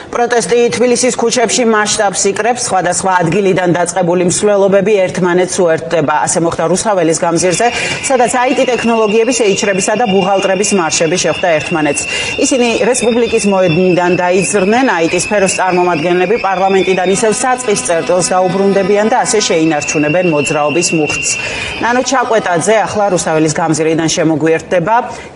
პროტესტი თბილისის ქუჩებში მასშტაბს იკრებს, სხვადასხვა ადგილიდან დაწყებული მსვლელობები ერთმანეთს უერთდება. ასე მოხდა რუსთაველის გამზირზე, სადაც IT ტექნოლოგიების ეიჩრებისა და ბუღალტრების მარშები შეხვდა ერთმანეთს. ისინი რესპუბლიკის მოედნიდან დაიძრნენ, IT სფეროს წარმომადგენლები პარლამენტიდან ისევ საწყის წერტილს დაუბრუნდებიან და ასე შეინარჩუნებენ მოძრაობის მუხტს. ნანო ჩაკვეტაძე ახლა რუსთაველის გამზირიდან შემოგვიერთდება.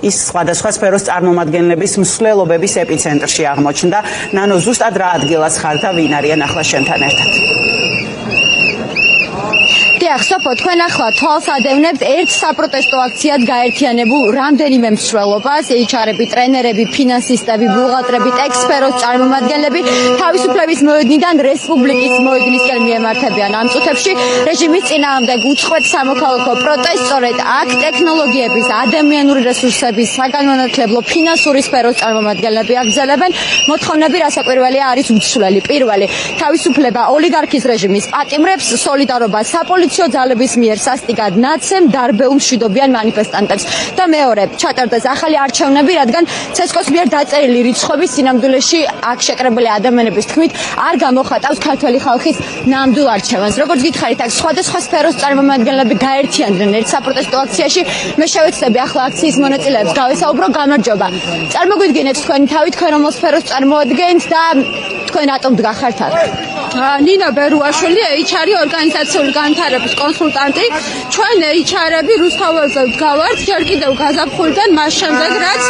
ის სხვადასხვა სფეროს წარმომადგენლების მსვლელობების ეპიცენტრში აღმოჩნდა. ნანო, ზუსტად რა ადგილას ხარ და ვინ არიან ახლა შენთან ერთად? ახსოფო, თქვენ ახლა თვალს ადევნებთ ერთ საპროტესტო აქციად გაერთიანებულ რამდენიმე მსვლელობას, HR-ები, ტრენერები, ფინანსისტები, ბუღალტრები, ტექსფეროს წარმომადგენლები თავისუფლების მოედნიდან რესპუბლიკის მოედნისკენ მიემართებიან. ამ წუთებში რეჟიმის წინააღმდეგ უწყვეტ სამოქალაქო პროტესტს სწორედ აქ ტექნოლოგიების, ადამიანური რესურსების, საგანმანათლებლო, ფინანსური სფეროს წარმომადგენლები აგრძელებენ. მოთხოვნები რასაკვირველია არის უცვლელი. პირველი, თავისუფლება ოლიგარქის რეჟიმის პატიმრებს, სოლიდარობა საპოლიციო ძალების მიერ სასტიკად ნაცემ დარბეულ მშვიდობიან მანიფესტანტებს და მეორე ჩატარდეს ახალი არჩევნები, რადგან ცესკოს მიერ დაწერილი რიცხვების სინამდვილეში აქ შეკრებილი ადამიანების თქმით არ გამოხატავს ქართველი ხალხის ნამდვილ არჩევანს. როგორც გითხარით, აქ სხვადასხვა სფეროს წარმომადგენლები გაერთიანდნენ ერთ საპროტესტო აქციაში. მე შევეცდები ახლა აქციის მონაწილეებს გავესაუბრო. გამარჯობა. წარმოგვიდგინეთ თქვენი თავი, თქვენ რომელ სფეროს წარმოადგენთ და თქვენ რატომ დგახართ აქ? ნინა ბერუაშვილი, HR ორგანიზაციული განვითარების კონსულტანტი. ჩვენ HR-ები რუსთაველზე ვდგავართ ჯერ კიდევ გაზაფხულიდან, მას შემდეგ რაც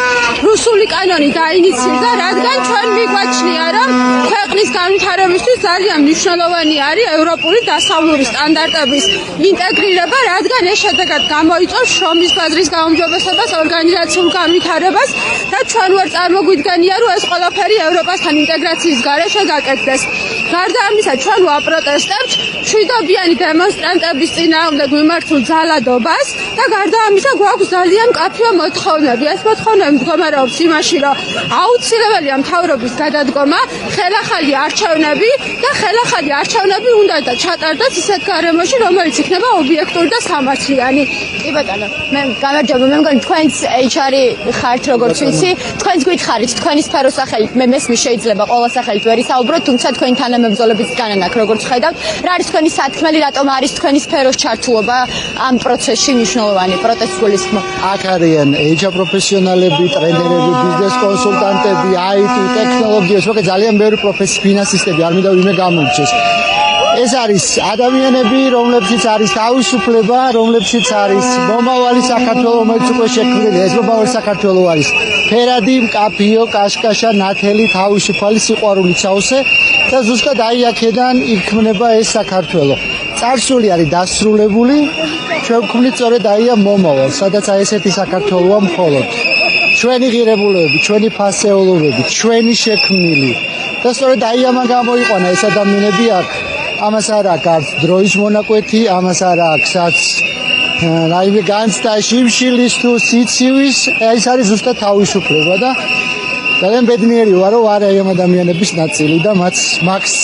რუსული კანონი დაინიცირდა, რადგან ჩვენ მიგვაჩნია, რომ ქვეყნის განვითარებისთვის ძალიან მნიშვნელოვანი არის ევროპული დასავლური სტანდარტების ინტეგრირება, რადგან ეს შედეგად გამოიწვევს შრომის ბაზრის გაუმჯობესებას, ორგანიზაციულ განვითარებას და ჩვენ ვარ წარმოგვიდგენია, რომ ეს ყველაფერი ევროპასთან ინტეგრაციის გარეშე გაკეთდეს. გარდა ამისა, ჩვენ ვაპროტესტებთ მშვიდობიანი დემონსტრანტების წინააღმდეგ მიმართულ ძალადობას და გარდა ამისა, გვაქვს ძალიან მკაფიო მოთხოვნები. ეს მოთხოვნები მდგომარეობს იმაში, რომ აუცილებელია მთავრობის გადადგომა, ხელახალი არჩევნები და ხელახალი არჩევნები უნდა ჩატარდეს ისეთ გარემოში, რომელიც იქნება ობიექტური და სამართლიანი. კი ბატონო, მე გამარჯობა, მე მგონი თქვენც HR-ი ხართ, როგორც ვიცი, თქვენც გვითხარით თქვენი სფეროს სახელით, მე მესმის შეიძლება ყველა სახელით ვერ ისაუბროთ, თუმცა თქვენი თანამებრძოლებიც განან აქ როგორც ხედავთ, რა არის თქვენი სათქმელი, რატომ არის თქვენი სფეროს ჩართულობა ამ პროცესში მნიშვნელოვანი პროტესტს გულისხმობ? აქ არიან HR პროფესიონალები, ტრენერები, ბიზნეს კონსულტანტები, IT ტექნოლოგიას, მოკლედ ძალიან ბევრი პროფესიის ფინანსისტები, არ მინდა ვინმე გამორჩეს. ეს არის ადამიანები, რომლებშიც არის თავისუფლება, რომლებშიც არის მომავალი საქართველო, რომელიც უკვე შექმნილია. ეს მომავალი საქართველო არის ფერადი, მკაფიო, კაშკაშა, ნათელი, თავისუფალი, სიყვარული ჩავსე და ზუსტად აი აქედან იქმნება ეს საქართველო. წარსული არის დასრულებული, ჩვენ ვქმნით სწორედ აი ამ მომავალს, სადაც აი ესეთი საქართველოა მხოლოდ. ჩვენი ღირებულებები, ჩვენი ფასეულობები, ჩვენი შექმნილი და სწორედ აი ამან გამოიყვანა ეს ადამიანები აქ. ამას არ აქვს დროის მონაკვეთი, ამას არ აქვს რაიმე განცდა შიმშილის თუ სიცივის, ეს არის ზუსტად თავისუფლება და ძალიან ბედნიერი ვარ, რომ არ აი ამ ადამიანების ნაწილი და მაქვს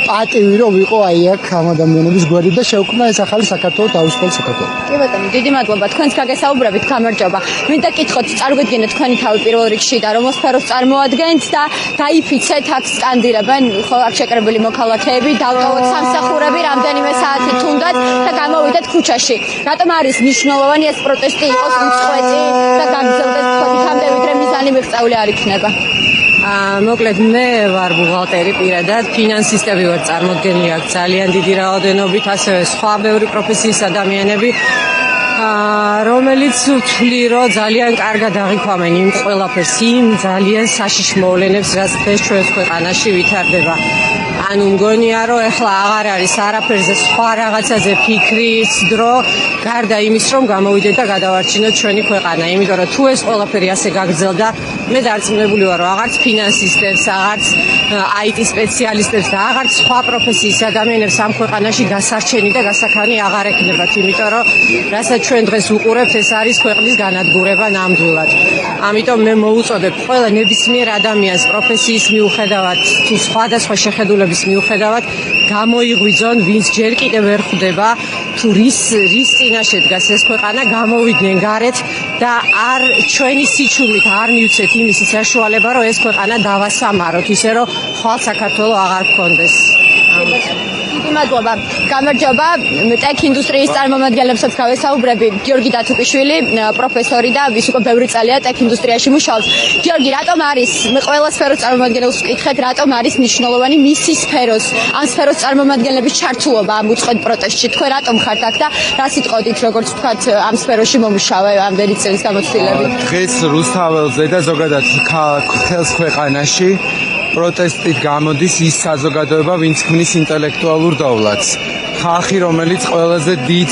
პატივი რომ ვიყო აი აქ ამ ადამიანების გვერდით და შევქმნა ეს ახალი საქართველო, თავისუფალი საქართველო. კი ბატონო, დიდი მადლობა. თქვენც გაგესაუბრებით, გამარჯობა. მინდა გითხოთ, წარგვიდგინეთ თქვენი თავი პირველ რიგში და რომელ სფეროს წარმოადგენთ და გაიფიცეთ აქ სკანდირებენ, ხო, აქ შეკრებილი მოქალაქეები, დავტოვოთ სამსახურები რამდენიმე საათი თუნდაც და გამოვიდეთ ქუჩაში. რატომ არის მნიშვნელოვანი ეს პროტესტი იყოს უწყვეტი და გაგრძელდეს თქვენამდე, ვიდრე მიზანი მიღწეული არ იქნება? მოკლედ მე ვარ ბუღალტერი პირადად, ფინანსისტები ვარ წარმოდგენილი აქ ძალიან დიდი რაოდენობით, ასევე სხვა ბევრი პროფესიის ადამიანები, რომელიც ვთვლი, რომ ძალიან კარგად აღიქვამენ იმ ყველაფერს, იმ ძალიან საშიშ მოვლენებს, რაც დღეს ჩვენს ქვეყანაში ვითარდება. ანუ მგონია, რომ ეხლა აღარ არის არაფერზე სხვა რაღაცაზე ფიქრის დრო, გარდა იმის, რომ გამოვიდეთ და გადავარჩინოთ ჩვენი ქვეყანა. იმიტომ რომ თუ ეს ყველაფერი ასე გაგრძელდა, მე დარწმუნებული ვარ, რომ აღარც ფინანსისტებს, აღარც IT სპეციალისტებს და აღარც სხვა პროფესიის ადამიანებს ამ ქვეყანაში დასარჩენი და გასაქანი აღარ ექნებათ, იმიტომ რომ რასაც ჩვენ დღეს უყურებთ, ეს არის ქვეყნის განადგურება ნამდვილად. ამიტომ მე მოუწოდებ ყველა ნებისმიერ ადამიანს პროფესიის მიუხედავად თუ სხვადასხვა შეხედულების მიუხედავად გამოიღვიძონ, ვინც ჯერ კიდევ ვერ ხვდება თუ რის წინაშე დგას ეს ქვეყანა, გამოვიდნენ გარეთ და არ ჩვენი სიჩუმით არ მივცეთ იმის საშუალება, რომ ეს ქვეყანა დავასამაროთ, ისე რომ ხვალ საქართველო აღარ გქონდეს. დიდი მადლობა. გამარჯობა. ტექ ინდუსტრიის წარმომადგენლებსაც გავესაუბრები. გიორგი დათუკიშვილი, პროფესორი და ვის უკვე ბევრი წელია ტექ ინდუსტრიაში მუშაობს. გიორგი, რატომ არის ყველა სფეროს წარმომადგენლებს ვკითხეთ, რატომ არის მნიშვნელოვანი მისი სფეროს, ამ სფეროს წარმომადგენლების ჩართულობა ამ უწყოდ პროტესტში? თქვენ რატომ ხართ აქ და რა სიტყვით, როგორც ვთქვათ, ამ სფეროში მომუშავე ამდენი წლის გამოცდილებით? დღეს რუსთაველზე და ზოგადად მთელს ქვეყანაში პროტესტით გამოდის ის საზოგადოება, ვინც ქმნის ინტელექტუალურ დოვლათს. ხალხი, რომელიც ყველაზე დიდ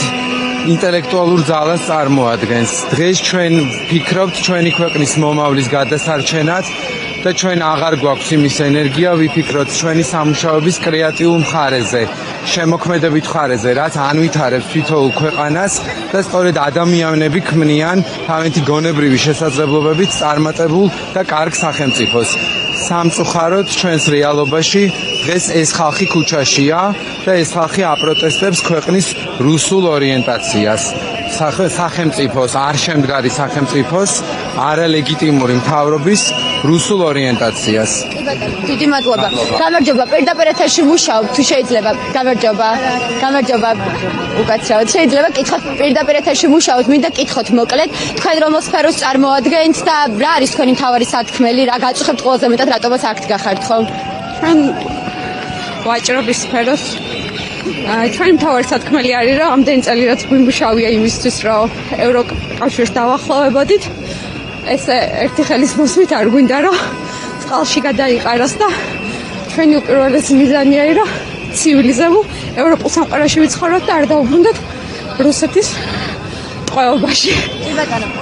ინტელექტუალურ ძალას წარმოადგენს. დღეს ჩვენ ვფიქრობთ ჩვენი ქვეყნის მომავლის გადასარჩენად და ჩვენ აღარ გვაქვს იმის ენერგია, ვიფიქროთ ჩვენი სამუშაოების კრეატიულ მხარეზე, შემოქმედებით მხარეზე, რაც ანვითარებს თითოეულ ქვეყანას და სწორედ ადამიანები ქმნიან თავიანთი გონებრივი შესაძლებლობებით წარმატებულ და კარგ სახელმწიფოს. სამწუხაროდ ჩვენს რეალობაში დღეს ეს ხალხი ქუჩაშია და ეს ხალხი აპროტესტებს ქვეყნის რუსულ ორიენტაციას. სახელმწიფოს, არ შემდგარი სახელმწიფოს, არალეგიტიმური მთავრობის რუსულ ორიენტაციას. დიდი მადლობა. გამარჯობა. პირდაპირ ეთერში მუშაობ, თუ შეიძლება. გამარჯობა. უკაცრავად. შეიძლება კითხოთ პირდაპირ ეთერში მუშაობთ, მინდა კითხოთ მოკლედ, თქვენ რომელ სფეროს წარმოადგენთ და რა არის თქვენი მთავარი სათქმელი, რა გაწუხებთ ყველაზე მეტად, რატომაც აქ გახართ ხო? ჩვენ ვაჭრობის სფეროს ჩვენი მთავარი სათქმელი არის, რომ ამდენი წელი რაც გვიმუშავია იმისთვის, რომ ევროკავშირს დავახლოვებოდით, ეს ერთი ხელის მოსვლით არ გვინდა, რომ წყალში გადაიყაროს და ჩვენი უპირველესი მიზანი არის, რომ ცივილიზებულ ევროპულ სამყაროში ვიცხოვროთ და არ დაუბრუნდეთ რუსეთის ტყვეობაში.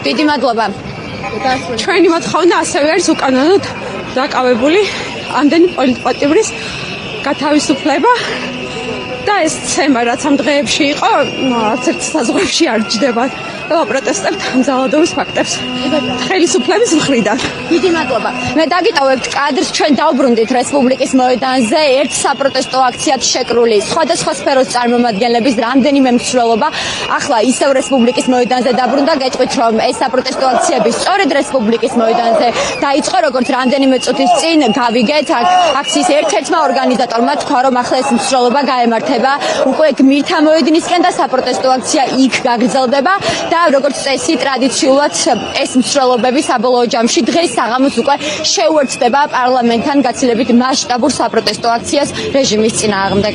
დიდი მადლობა. ჩვენი მოთხოვნა ასევე არის უკანონოდ დაკავებული ამდენი პოლიტპატიმრის გათავისუფლება და ეს ცემა, რაც ამ დღეებში იყო, არც ერთ საზღვრებში არ ჯდება და ვაპროტესტებთ ძალადობის ფაქტებს ხელისუფლების მხრიდან. დიდი მადლობა. მე დაგიტოვებთ კადრს, ჩვენ დავბრუნდით რესპუბლიკის მოედანზე, ერთ საპროტესტო აქციად შეკრული სხვადასხვა სფეროს წარმომადგენლების რამდენიმე მსვლელობა. ახლა ისევ რესპუბლიკის მოედანზე დაბრუნდა, გეტყვით, რომ ეს საპროტესტო აქციები სწორედ რესპუბლიკის მოედანზე დაიწყო, როგორც რამდენიმე წუთის წინ გავიგეთ, აქციის ერთ-ერთმა ორგანიზატორმა თქვა, რომ ახლა ეს მსვლელობა გაემართება უკვე გმირთა მოედნისკენ და საპროტესტო აქცია იქ გაგრძელდება. და როგორც წესი ტრადიციულად ეს მსვლელობები საბოლოო ჯამში დღეს საღამოს უკვე შეუერთდება პარლამენტთან გაცილებით მასშტაბურ საპროტესტო აქციას რეჟიმის წინააღმდეგ.